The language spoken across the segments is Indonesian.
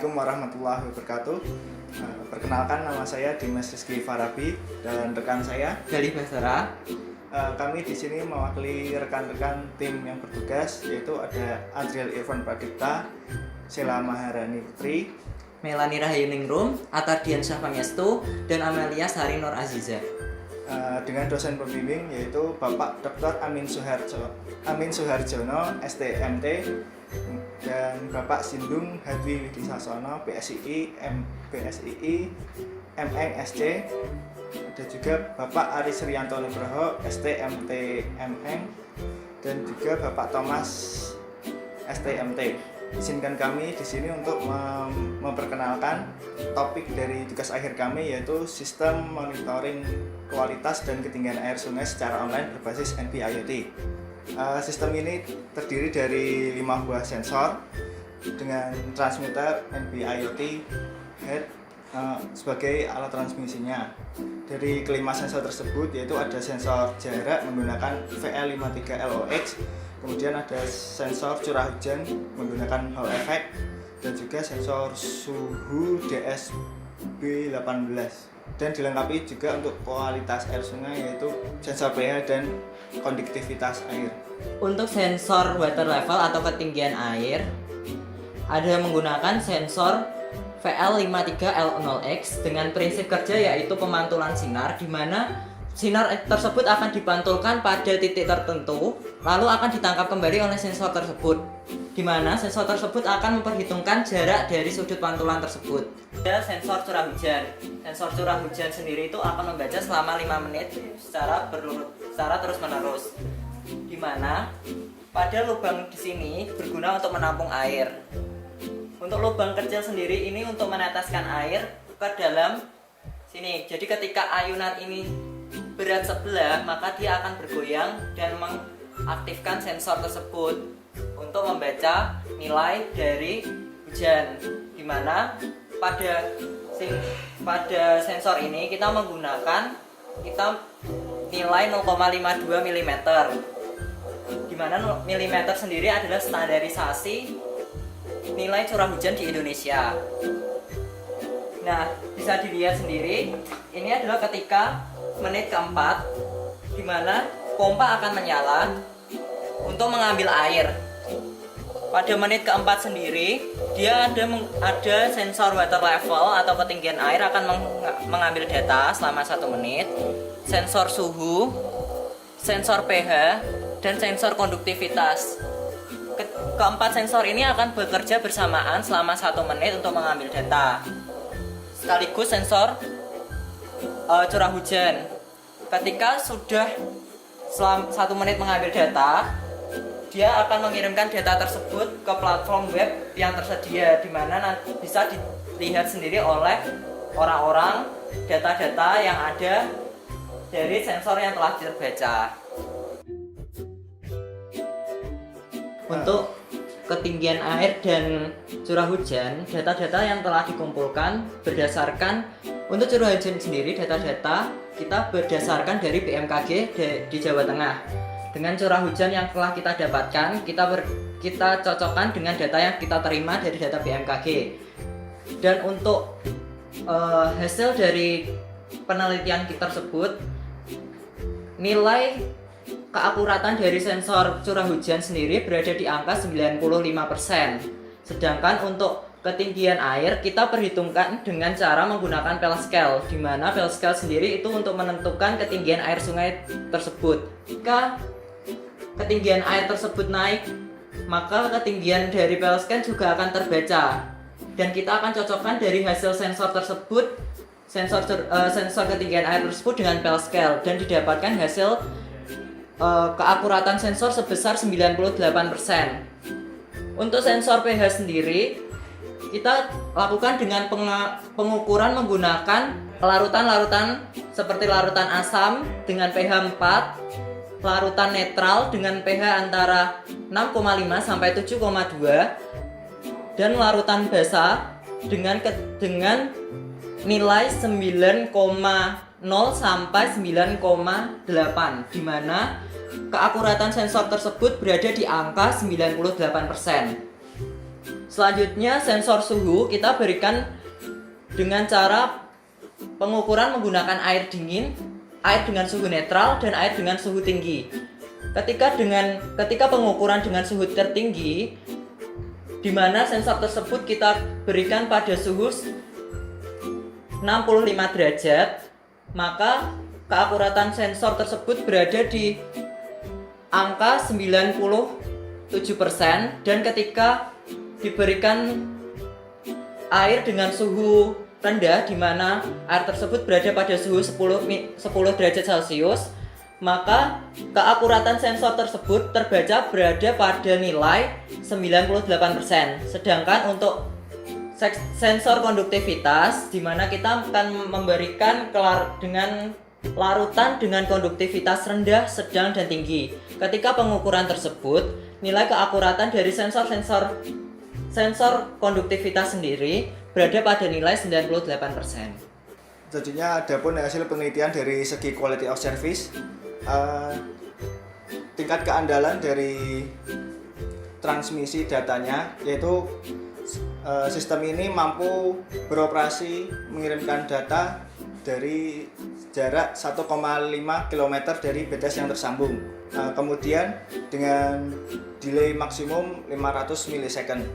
Assalamualaikum warahmatullahi wabarakatuh. Perkenalkan, nama saya Dimas Rizky Farabi dan rekan saya Galih Basara. Kami di sini mewakili rekan-rekan tim yang bertugas, yaitu ada Adriel Irfan Pradipta, Sheila Maharani Putri, Melani Rahayuningrum, Atardian Syah Pangestu, dan Amelia Sari Nur Aziza. Dengan dosen pembimbing yaitu Bapak Dr. Amin Suharjono, STMT, dan Bapak Sindung Hadwi Widisasono, PSII, PSII, MNSC. Ada juga Bapak Aris Rianto Nugroho, STMT, MN, dan juga Bapak Thomas, STMT. Izinkan kami di sini untuk memperkenalkan topik dari tugas akhir kami, yaitu sistem monitoring kualitas dan ketinggian air sungai secara online berbasis NB-IoT. Sistem ini terdiri dari 5 buah sensor dengan transmitter NB-IoT head sebagai alat transmisinya. Dari kelima sensor tersebut yaitu ada sensor jarak menggunakan VL53LOX, kemudian ada sensor curah hujan menggunakan Hall effect, dan juga sensor suhu DSB18, dan dilengkapi juga untuk kualitas air sungai yaitu sensor pH dan konduktivitas air. Untuk sensor water level atau ketinggian air, ada menggunakan sensor VL53L0X dengan prinsip kerja yaitu pemantulan sinar, di mana sinar tersebut akan dipantulkan pada titik tertentu, lalu akan ditangkap kembali oleh sensor tersebut, di mana sensor tersebut akan memperhitungkan jarak dari sudut pantulan tersebut. Ada sensor curah hujan. Sensor curah hujan sendiri itu akan membaca selama 5 menit secara terus-menerus, di mana pada lubang di sini berguna untuk menampung air. Untuk lubang kecil sendiri ini untuk meneteskan air ke dalam sini. Jadi ketika ayunan ini berat sebelah, maka dia akan bergoyang dan mengaktifkan sensor tersebut untuk membaca nilai dari hujan, dimana pada sensor ini kita menggunakan nilai 0,52 mm, dimana mm sendiri adalah standarisasi nilai curah hujan di Indonesia. Nah, bisa dilihat sendiri, ini adalah ketika menit keempat, di mana pompa akan menyala untuk mengambil air. Pada menit keempat sendiri, dia ada sensor water level atau ketinggian air akan mengambil data selama 1 menit, sensor suhu, sensor pH, dan sensor konduktivitas. Keempat sensor ini akan bekerja bersamaan selama 1 menit untuk mengambil data. Sekaligus sensor curah hujan. Ketika sudah 1 menit mengambil data, dia akan mengirimkan data tersebut ke platform web yang tersedia, di mana bisa dilihat sendiri oleh orang-orang data-data yang ada dari sensor yang telah terbaca. Untuk ketinggian air dan curah hujan, data-data yang telah dikumpulkan berdasarkan, untuk curah hujan sendiri data-data kita berdasarkan dari BMKG di Jawa Tengah. Dengan curah hujan yang telah kita dapatkan, kita cocokkan dengan data yang kita terima dari data BMKG. Dan untuk hasil dari penelitian kita tersebut, nilai keakuratan dari sensor curah hujan sendiri berada di angka 95%. Sedangkan untuk ketinggian air kita perhitungkan dengan cara menggunakan Pell scale, di mana Pell scale sendiri itu untuk menentukan ketinggian air sungai tersebut. Jika ketinggian air tersebut naik, maka ketinggian dari Pell scale juga akan terbaca. Dan kita akan cocokkan dari hasil sensor tersebut, sensor ketinggian air tersebut dengan Pell scale, dan didapatkan hasil keakuratan sensor sebesar 98%. Untuk sensor pH sendiri kita lakukan dengan pengukuran menggunakan larutan-larutan seperti larutan asam dengan pH 4, larutan netral dengan pH antara 6,5 sampai 7,2, dan larutan basa dengan nilai 9,0 sampai 9,8, di mana keakuratan sensor tersebut berada di angka 98%. Selanjutnya sensor suhu kita berikan dengan cara pengukuran menggunakan air dingin, air dengan suhu netral, dan air dengan suhu tinggi. Ketika pengukuran dengan suhu tertinggi, di mana sensor tersebut kita berikan pada suhu 65 derajat, maka keakuratan sensor tersebut berada di angka 97%, dan ketika diberikan air dengan suhu rendah, di mana air tersebut berada pada suhu 10 derajat Celcius, maka keakuratan sensor tersebut terbaca berada pada nilai 98%. Sedangkan untuk sensor konduktivitas, di mana kita akan memberikan dengan larutan dengan konduktivitas rendah, sedang, dan tinggi. Ketika pengukuran tersebut, nilai keakuratan dari sensor konduktivitas sendiri berada pada nilai 98%. Tentunya ada pun hasil penelitian dari segi quality of service, tingkat keandalan dari transmisi datanya, yaitu sistem ini mampu beroperasi mengirimkan data dari jarak 1,5 km dari BTS yang tersambung. Kemudian dengan delay maksimum 500 milisecond.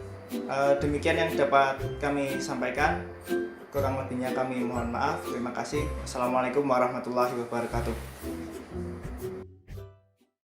Demikian yang dapat kami sampaikan. Kurang lebihnya kami mohon maaf. Terima kasih. Assalamualaikum warahmatullahi wabarakatuh.